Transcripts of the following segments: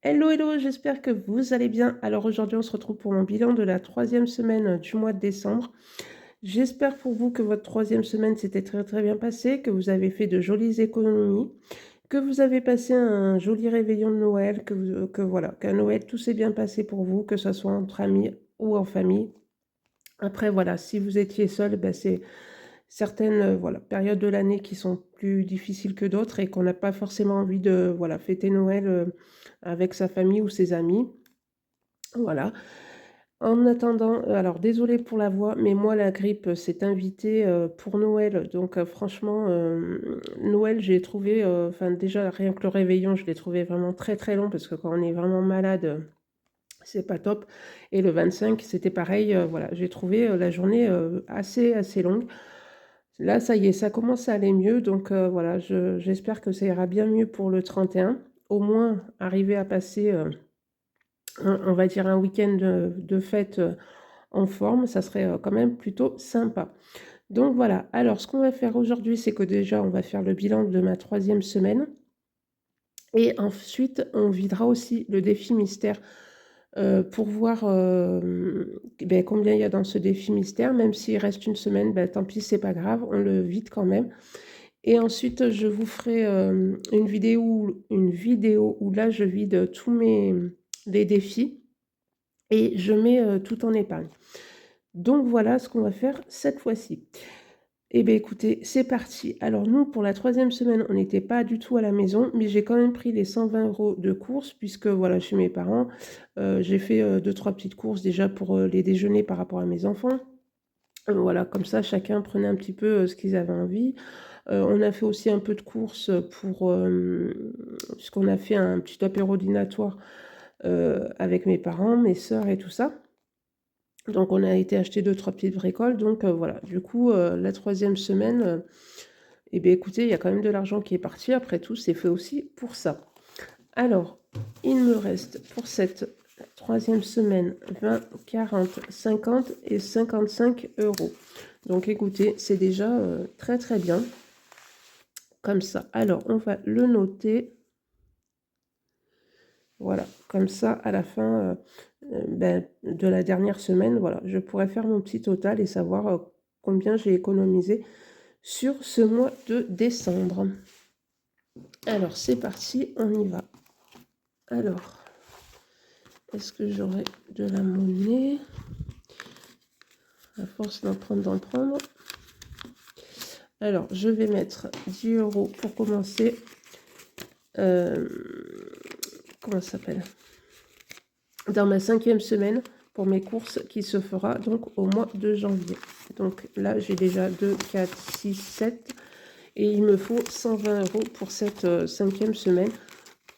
Hello, hello, j'espère que vous allez bien. Alors aujourd'hui, on se retrouve pour mon bilan de la troisième semaine du mois de décembre. J'espère pour vous que votre troisième semaine s'était très très bien passée, que vous avez fait de jolies économies, que vous avez passé un joli réveillon de Noël, que voilà, qu'à Noël tout s'est bien passé pour vous, que ce soit entre amis ou en famille. Après, voilà, si vous étiez seul, ben, c'est certaines voilà, périodes de l'année qui sont plus difficiles que d'autres et qu'on n'a pas forcément envie de voilà, fêter Noël avec sa famille ou ses amis. Voilà. En attendant, alors désolée pour la voix, mais moi la grippe s'est invitée pour Noël. Donc franchement, Noël, j'ai trouvé, enfin déjà rien que le réveillon, je l'ai trouvé vraiment très très long parce que quand on est vraiment malade, c'est pas top. Et le 25, c'était pareil, voilà, j'ai trouvé la journée assez longue. Là, ça y est, ça commence à aller mieux. Donc voilà, j'espère que ça ira bien mieux pour le 31. Au moins, arriver à passer, on va dire, un week-end de fête en forme, ça serait quand même plutôt sympa. Donc voilà, alors ce qu'on va faire aujourd'hui, c'est que déjà, on va faire le bilan de ma troisième semaine. Et ensuite, on videra aussi le défi mystère pour voir ben, combien il y a dans ce défi mystère. Même s'il reste une semaine, ben, tant pis, c'est pas grave, on le vide quand même. Et ensuite, je vous ferai une vidéo où là, je vide tous les défis et je mets tout en épargne. Donc voilà ce qu'on va faire cette fois-ci. Eh bien écoutez, c'est parti. Alors nous, pour la troisième semaine, on n'était pas du tout à la maison, mais j'ai quand même pris les 120 € de courses, puisque voilà, chez mes parents, j'ai fait 2-3 petites courses déjà pour les déjeuners par rapport à mes enfants. Voilà, comme ça, chacun prenait un petit peu ce qu'ils avaient envie. On a fait aussi un peu de courses puisqu'on a fait un petit apéro dînatoire avec mes parents, mes sœurs et tout ça. Donc on a été acheter 2-3 petites bricoles. Donc voilà, du coup, la troisième semaine, eh bien écoutez, il y a quand même de l'argent qui est parti. Après tout, c'est fait aussi pour ça. Alors, il me reste pour cette troisième semaine 20, 40, 50 et 55 €. Donc écoutez, c'est déjà très très bien. Comme ça. Alors, on va le noter. Voilà, comme ça, à la fin ben, de la dernière semaine, voilà, je pourrais faire mon petit total et savoir combien j'ai économisé sur ce mois de décembre. Alors, c'est parti, on y va. Alors, est-ce que j'aurai de la monnaie? À force d'en prendre. Alors, je vais mettre 10 € pour commencer. Comment ça s'appelle? Dans ma 5e semaine pour mes courses qui se fera donc au mois de janvier. Donc là, j'ai déjà 2, 4, 6, 7 et il me faut 120 € pour cette 5e semaine.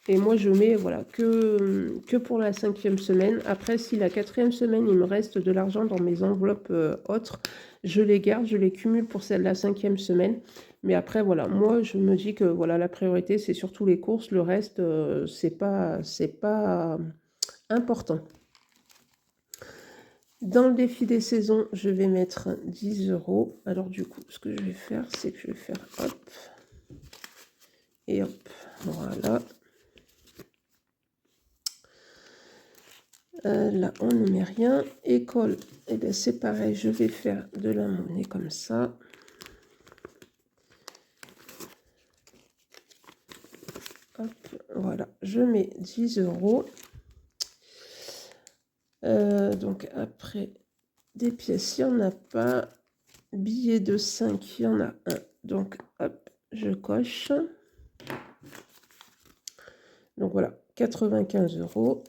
Et moi, je mets voilà, que pour la 5e semaine. Après, si la 4e semaine, il me reste de l'argent dans mes enveloppes autres, je les garde, je les cumule pour celle de la 5e semaine. Mais après, voilà, moi, je me dis que voilà, la priorité, c'est surtout les courses. Le reste, c'est pas important. Dans le défi des saisons, je vais mettre 10 €. Alors du coup, ce que je vais faire, c'est que je vais faire hop et hop. Voilà. Là, on ne met rien. École, et bien c'est pareil, je vais faire de la monnaie comme ça. Hop, voilà, je mets 10 €. Donc après, des pièces, il n'y en a pas. Billets de 5, il y en a un. Donc hop, je coche. Donc voilà, 95 €.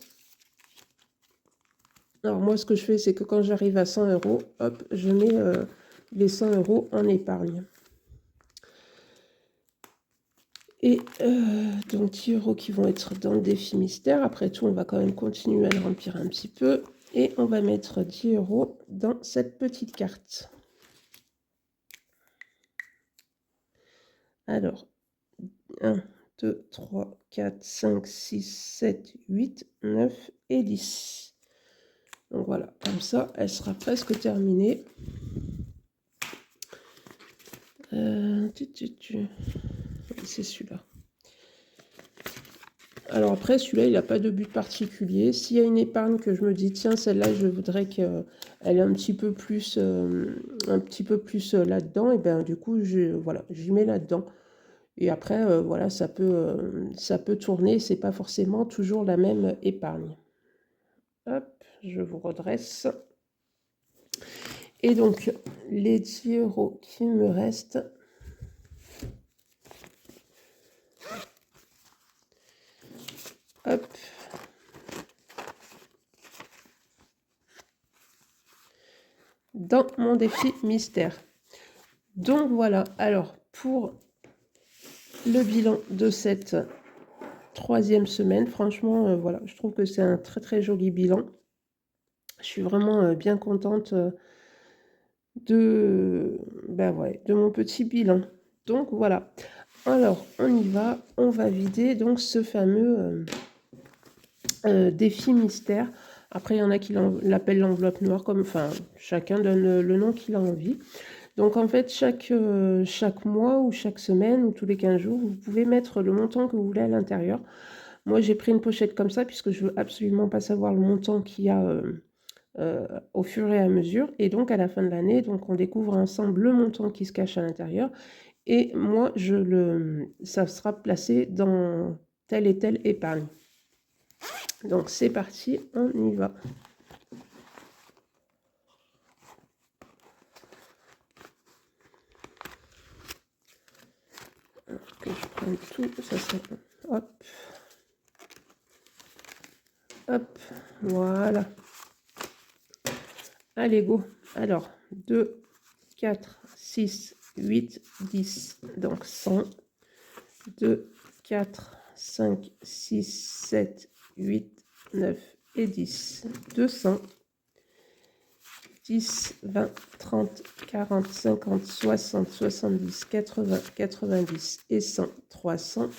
Alors moi, ce que je fais, c'est que quand j'arrive à 100 €, hop, je mets les 100 € en épargne. Et donc 10 € qui vont être dans le défi mystère. Après tout, on va quand même continuer à le remplir un petit peu. Et on va mettre 10 € dans cette petite carte. Alors, 1, 2, 3, 4, 5, 6, 7, 8, 9 et 10. Donc voilà, comme ça, elle sera presque terminée. C'est celui-là. Alors après, celui-là, il n'a pas de but particulier. S'il y a une épargne que je me dis, tiens, celle-là, je voudrais qu'elle ait un petit peu plus, là-dedans, et bien du coup, voilà, j'y mets là-dedans. Et après, voilà, ça peut tourner. C'est pas forcément toujours la même épargne. Hop, je vous redresse. Et donc, les 10 € qui me restent. Hop. Dans mon défi mystère. Donc voilà, alors pour le bilan de cette 3e semaine, franchement, voilà, je trouve que c'est un très très joli bilan. Je suis vraiment bien contente de mon petit bilan. Donc voilà. Alors, on y va. On va vider donc ce fameux défi mystère. Après, il y en a qui l'appellent l'enveloppe noire, enfin, chacun donne le nom qu'il a envie. Donc en fait, chaque mois ou chaque semaine ou tous les 15 jours, vous pouvez mettre le montant que vous voulez à l'intérieur. Moi, j'ai pris une pochette comme ça puisque je veux absolument pas savoir le montant qu'il y a au fur et à mesure. Et donc, à la fin de l'année, donc on découvre ensemble le montant qui se cache à l'intérieur. Et moi, ça sera placé dans telle et telle épargne. Donc, c'est parti, on y va. Alors que je prenne tout, ça serait... Hop. Hop, voilà. Allez, go. Alors, 2, 4, 6, 8, 10. Donc 100. 2, 4, 5, 6, 7, 8, 9 et 10. 200. 10, 20, 30, 40, 50, 60, 70, 80, 90 et 100. 300.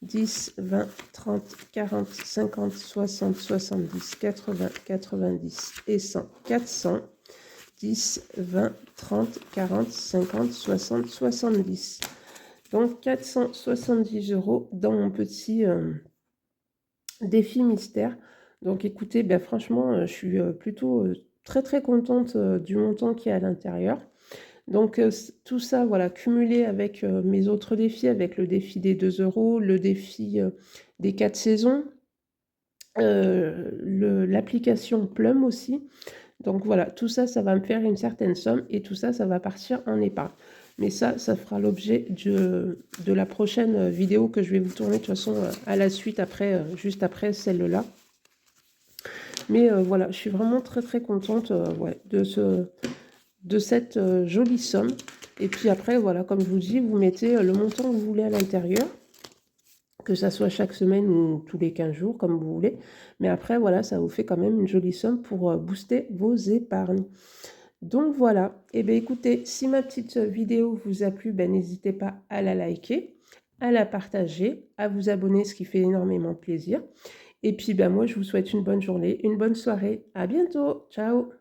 10, 20, 30, 40, 50, 60, 70, 80, 90 et 100. 400. 10, 20, 30, 40, 50, 60, 70. Donc 470 € dans mon petit défi mystère. Donc écoutez, ben, franchement, je suis plutôt très très contente du montant qui est à l'intérieur. Donc tout ça, voilà, cumulé avec mes autres défis, avec le défi des 2 €, le défi des 4 saisons, l'application Plum aussi. Donc voilà, tout ça, ça va me faire une certaine somme et tout ça, ça va partir en épargne. Mais ça fera l'objet de la prochaine vidéo que je vais vous tourner de toute façon à la suite, après, juste après celle-là. Mais voilà, je suis vraiment très très contente de cette jolie somme. Et puis après, voilà, comme je vous dis, vous mettez le montant que vous voulez à l'intérieur, que ça soit chaque semaine ou tous les 15 jours, comme vous voulez. Mais après, voilà, ça vous fait quand même une jolie somme pour booster vos épargnes. Donc voilà, et bien écoutez, si ma petite vidéo vous a plu, ben, n'hésitez pas à la liker, à la partager, à vous abonner, ce qui fait énormément plaisir. Et puis ben, moi, je vous souhaite une bonne journée, une bonne soirée. À bientôt, ciao!